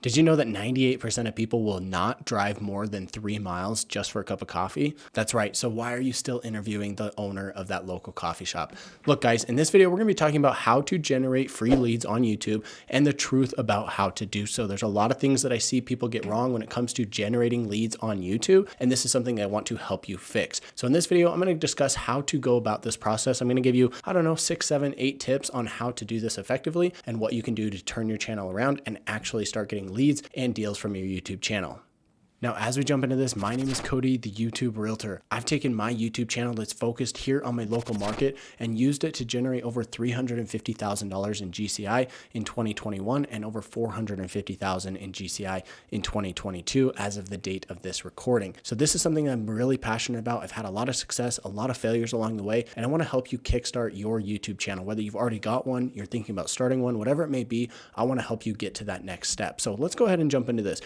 Did you know that 98% of people will not drive more than 3 miles just for a cup of coffee? That's right. So why are you still interviewing the owner of that local coffee shop? Look, guys, in this video, we're going to be talking about how to generate free leads on YouTube and the truth about how to do so. There's a lot of things that I see people get wrong when it comes to generating leads on YouTube, and this is something that I want to help you fix. So in this video, I'm going to discuss how to go about this process. I'm going to give you, 6, 7, 8 tips on how to do this effectively and what you can do to turn your channel around and actually start getting leads and deals from your YouTube channel. Now, as we jump into this, my name is Cody, the YouTube Realtor. I've taken my YouTube channel that's focused here on my local market and used it to generate over $350,000 in GCI in 2021 and over $450,000 in GCI in 2022 as of the date of this recording. So this is something I'm really passionate about. I've had a lot of success, a lot of failures along the way, and I want to help you kickstart your YouTube channel. Whether you've already got one, you're thinking about starting one, whatever it may be, I want to help you get to that next step. So let's go ahead and jump into this.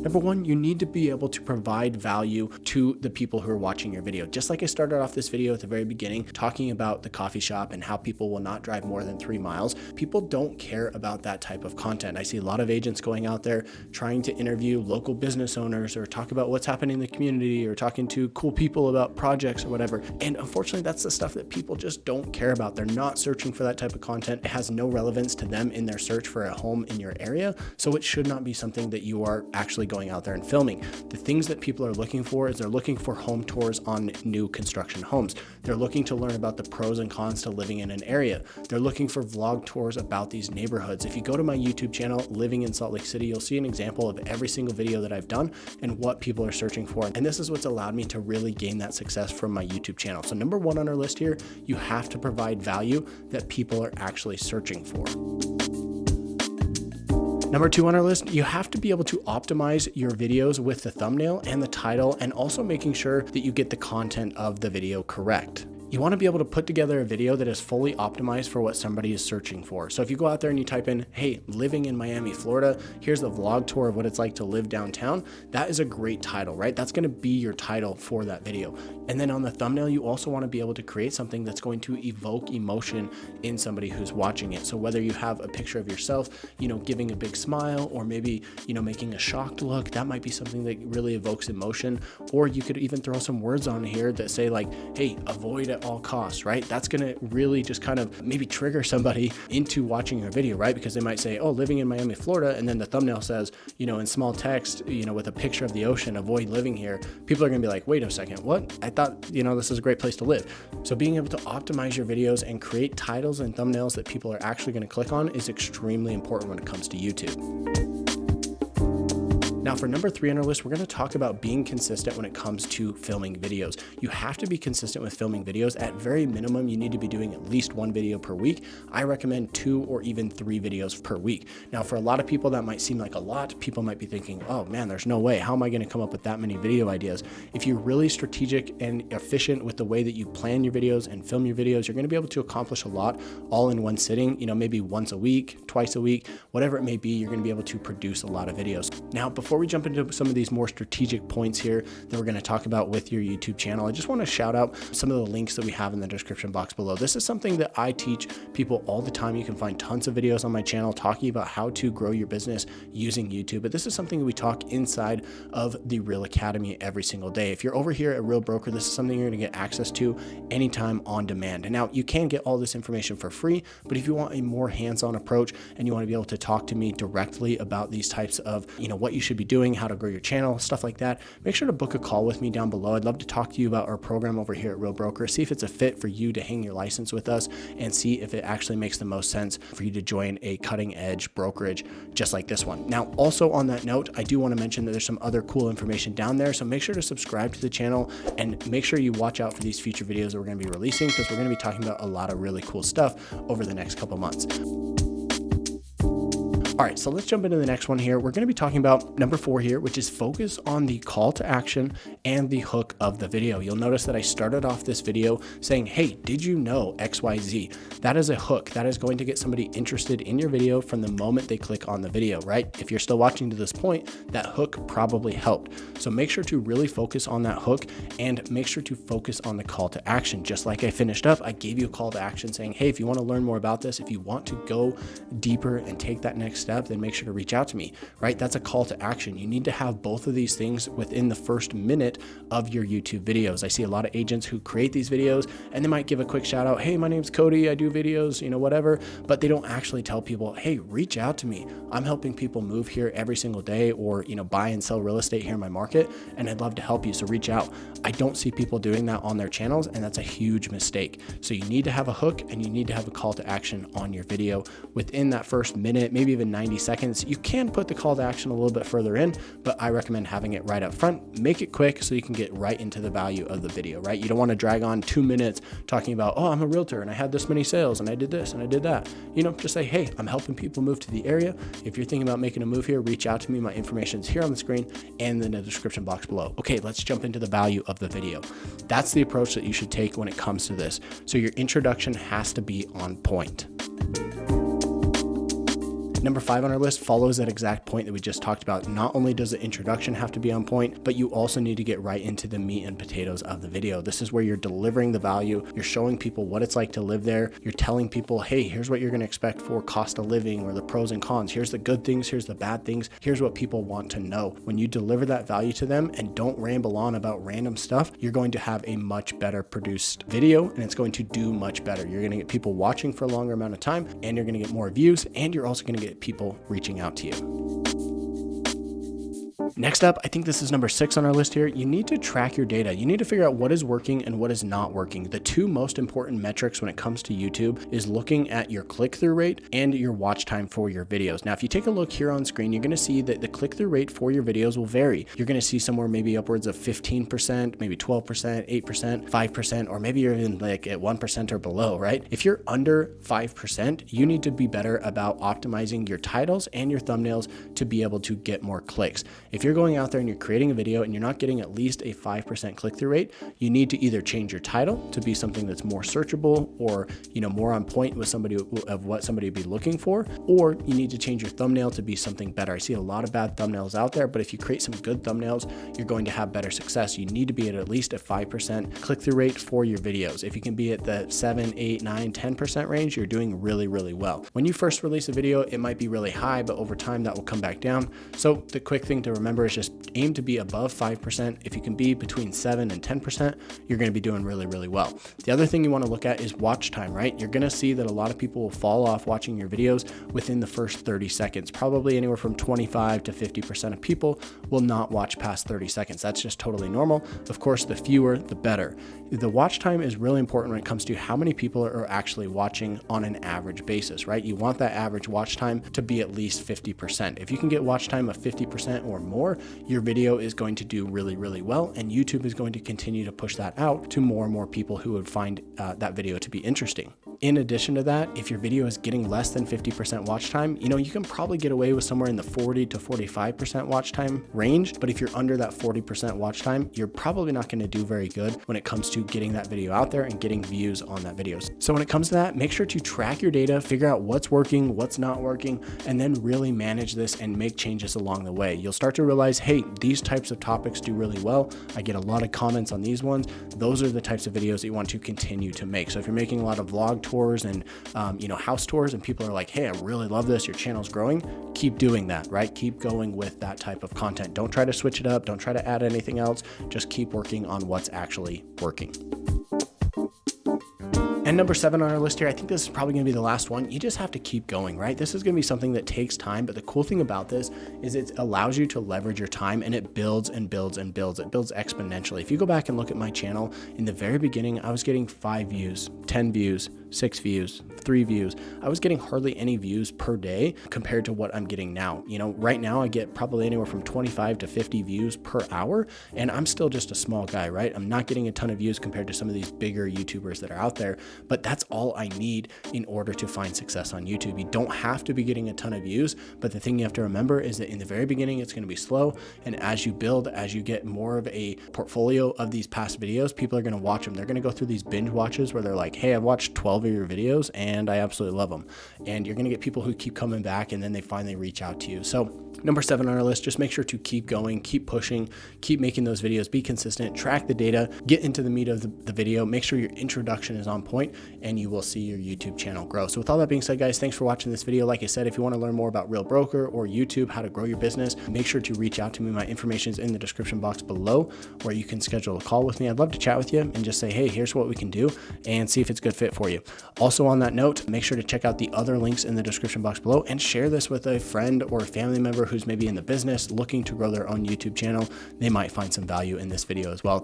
Number one, you need to be able to provide value to the people who are watching your video. Just like I started off this video at the very beginning, talking about the coffee shop and how people will not drive more than 3 miles. People don't care about that type of content. I see a lot of agents going out there trying to interview local business owners or talk about what's happening in the community or talking to cool people about projects or whatever. And unfortunately, that's the stuff that people just don't care about. They're not searching for that type of content. It has no relevance to them in their search for a home in your area. So it should not be something that you are actually going out there and filming. The things that people are looking for is they're looking for home tours on new construction homes. They're looking to learn about the pros and cons to living in an area. They're looking for vlog tours about these neighborhoods. If you go to my YouTube channel, Living in Salt Lake City, you'll see an example of every single video that I've done and what people are searching for. And this is what's allowed me to really gain that success from my YouTube channel. So number one on our list here, you have to provide value that people are actually searching for. Number two on our list, you have to be able to optimize your videos with the thumbnail and the title, and also making sure that you get the content of the video correct. You want to be able to put together a video that is fully optimized for what somebody is searching for. So if you go out there and you type in, hey, living in Miami, Florida, here's the vlog tour of what it's like to live downtown, that is a great title, right? That's going to be your title for that video. And then on the thumbnail, you also want to be able to create something that's going to evoke emotion in somebody who's watching it. So whether you have a picture of yourself, giving a big smile, or maybe, making a shocked look, that might be something that really evokes emotion. Or you could even throw some words on here that say like, hey, avoid at all costs, right? That's going to really just kind of maybe trigger somebody into watching your video, right? Because they might say, oh, living in Miami, Florida. And then the thumbnail says, in small text, with a picture of the ocean, avoid living here. People are going to be like, wait a second, what? I thought, this is a great place to live. So being able to optimize your videos and create titles and thumbnails that people are actually going to click on is extremely important when it comes to YouTube. Now for number 3 on our list, we're going to talk about being consistent when it comes to filming videos. You have to be consistent with filming videos. At very minimum, you need to be doing at least 1 video per week. I recommend 2 or even 3 videos per week. Now for a lot of people, that might seem like a lot. People might be thinking, oh man, there's no way. How am I going to come up with that many video ideas? If you're really strategic and efficient with the way that you plan your videos and film your videos, you're going to be able to accomplish a lot all in one sitting, maybe once a week, twice a week, whatever it may be, you're going to be able to produce a lot of videos. Now, before we jump into some of these more strategic points here that we're going to talk about with your YouTube channel, I just want to shout out some of the links that we have in the description box below. This is something that I teach people all the time. You can find tons of videos on my channel talking about how to grow your business using YouTube, but this is something that we talk inside of the Real Academy every single day. If you're over here at Real Broker, this is something you're going to get access to anytime on demand. And now you can get all this information for free, but if you want a more hands-on approach and you want to be able to talk to me directly about these types of, what you should be doing, how to grow your channel, stuff like that, make sure to book a call with me down below. I'd love to talk to you about our program over here at Real Broker, see if it's a fit for you to hang your license with us and see if it actually makes the most sense for you to join a cutting edge brokerage just like this one. Now, also on that note, I do want to mention that there's some other cool information down there. So make sure to subscribe to the channel and make sure you watch out for these future videos that we're going to be releasing, because we're going to be talking about a lot of really cool stuff over the next couple months. All right, so let's jump into the next one here. We're going to be talking about number 4 here, which is focus on the call to action and the hook of the video. You'll notice that I started off this video saying, hey, did you know XYZ? That is a hook. That is going to get somebody interested in your video from the moment they click on the video, right? If you're still watching to this point, that hook probably helped. So make sure to really focus on that hook and make sure to focus on the call to action. Just like I finished up, I gave you a call to action saying, hey, if you want to learn more about this, if you want to go deeper and take that next step, then make sure to reach out to me, right? That's a call to action. You need to have both of these things within the first minute of your YouTube videos. I see a lot of agents who create these videos and they might give a quick shout out. Hey, my name's Cody. I do videos, whatever, but they don't actually tell people, hey, reach out to me. I'm helping people move here every single day, or, buy and sell real estate here in my market, and I'd love to help you. So reach out. I don't see people doing that on their channels, and that's a huge mistake. So you need to have a hook and you need to have a call to action on your video within that first minute, maybe even 90 seconds. You can put the call to action a little bit further in, but I recommend having it right up front. Make it quick so you can get right into the value of the video, right? You don't want to drag on 2 minutes talking about, oh, I'm a realtor and I had this many sales and I did this and I did that. Just say, hey, I'm helping people move to the area. If you're thinking about making a move here, reach out to me. My information is here on the screen and in the description box below. Okay, let's jump into the value of the video. That's the approach that you should take when it comes to this. So your introduction has to be on point. Number 5 on our list follows that exact point that we just talked about. Not only does the introduction have to be on point, but you also need to get right into the meat and potatoes of the video. This is where you're delivering the value. You're showing people what it's like to live there. You're telling people, hey, here's what you're going to expect for cost of living, or the pros and cons. Here's the good things. Here's the bad things. Here's what people want to know. When you deliver that value to them and don't ramble on about random stuff, you're going to have a much better produced video, and it's going to do much better. You're going to get people watching for a longer amount of time, and you're going to get more views, and you're also going to get people reaching out to you. Next up, I think this is number 6 on our list here. You need to track your data. You need to figure out what is working and what is not working. The 2 most important metrics when it comes to YouTube is looking at your click-through rate and your watch time for your videos. Now, if you take a look here on screen, you're going to see that the click-through rate for your videos will vary. You're going to see somewhere maybe upwards of 15%, maybe 12%, 8%, 5%, or maybe you're even like at 1% or below, right? If you're under 5%, you need to be better about optimizing your titles and your thumbnails to be able to get more clicks. If you're going out there and you're creating a video and you're not getting at least a 5% click-through rate, you need to either change your title to be something that's more searchable, or more on point with somebody of what somebody would be looking for, or you need to change your thumbnail to be something better. I see a lot of bad thumbnails out there, but if you create some good thumbnails, you're going to have better success. You need to be at least a 5% click-through rate for your videos. If you can be at the 7, 8, 9, 10% range, you're doing really, really well. When you first release a video, it might be really high, but over time that will come back down. So the quick thing to remember is just aim to be above 5%. If you can be between 7 and 10%, you're going to be doing really, really well. The other thing you want to look at is watch time, right? You're going to see that a lot of people will fall off watching your videos within the first 30 seconds. Probably anywhere from 25 to 50% of people will not watch past 30 seconds. That's just totally normal. Of course, the fewer, the better. The watch time is really important when it comes to how many people are actually watching on an average basis, right? You want that average watch time to be at least 50%. If you can get watch time of 50% or more, your video is going to do really, really well, and YouTube is going to continue to push that out to more and more people who would find that video to be interesting. In addition to that, if your video is getting less than 50% watch time, you can probably get away with somewhere in the 40 to 45% watch time range. But if you're under that 40% watch time, you're probably not going to do very good when it comes to getting that video out there and getting views on that video. So when it comes to that, make sure to track your data, figure out what's working, what's not working, and then really manage this and make changes along the way. You'll start to realize, hey, these types of topics do really well. I get a lot of comments on these ones. Those are the types of videos that you want to continue to make. So if you're making a lot of vlog tours and house tours, and people are like, hey, I really love this, your channel's growing, keep doing that, right? Keep going with that type of content. Don't try to switch it up. Don't try to add anything else. Just keep working on what's actually working. And number 7 on our list here, I think this is probably going to be the last one. You just have to keep going, right? This is going to be something that takes time, but the cool thing about this is it allows you to leverage your time, and it builds and builds and builds. It builds exponentially. If you go back and look at my channel, in the very beginning, I was getting 5 views, 10 views, 6 views, 3 views. I was getting hardly any views per day compared to what I'm getting now. Right now I get probably anywhere from 25 to 50 views per hour, and I'm still just a small guy, right? I'm not getting a ton of views compared to some of these bigger YouTubers that are out there, but that's all I need in order to find success on YouTube. You don't have to be getting a ton of views, but the thing you have to remember is that in the very beginning, it's going to be slow. And as you build, as you get more of a portfolio of these past videos, people are going to watch them. They're going to go through these binge watches where they're like, hey, I've watched 12 of your videos, and I absolutely love them. And you're going to get people who keep coming back, and then they finally reach out to you. So number 7 on our list, just make sure to keep going, keep pushing, keep making those videos, be consistent, track the data, get into the meat of the video, make sure your introduction is on point, and you will see your YouTube channel grow. So with all that being said, guys, thanks for watching this video. Like I said, if you want to learn more about Real Broker or YouTube, how to grow your business, make sure to reach out to me. My information is in the description box below, where you can schedule a call with me. I'd love to chat with you and just say, hey, here's what we can do, and see if it's a good fit for you. Also on that note, make sure to check out the other links in the description box below and share this with a friend or a family member who's maybe in the business looking to grow their own YouTube channel. They might find some value in this video as well.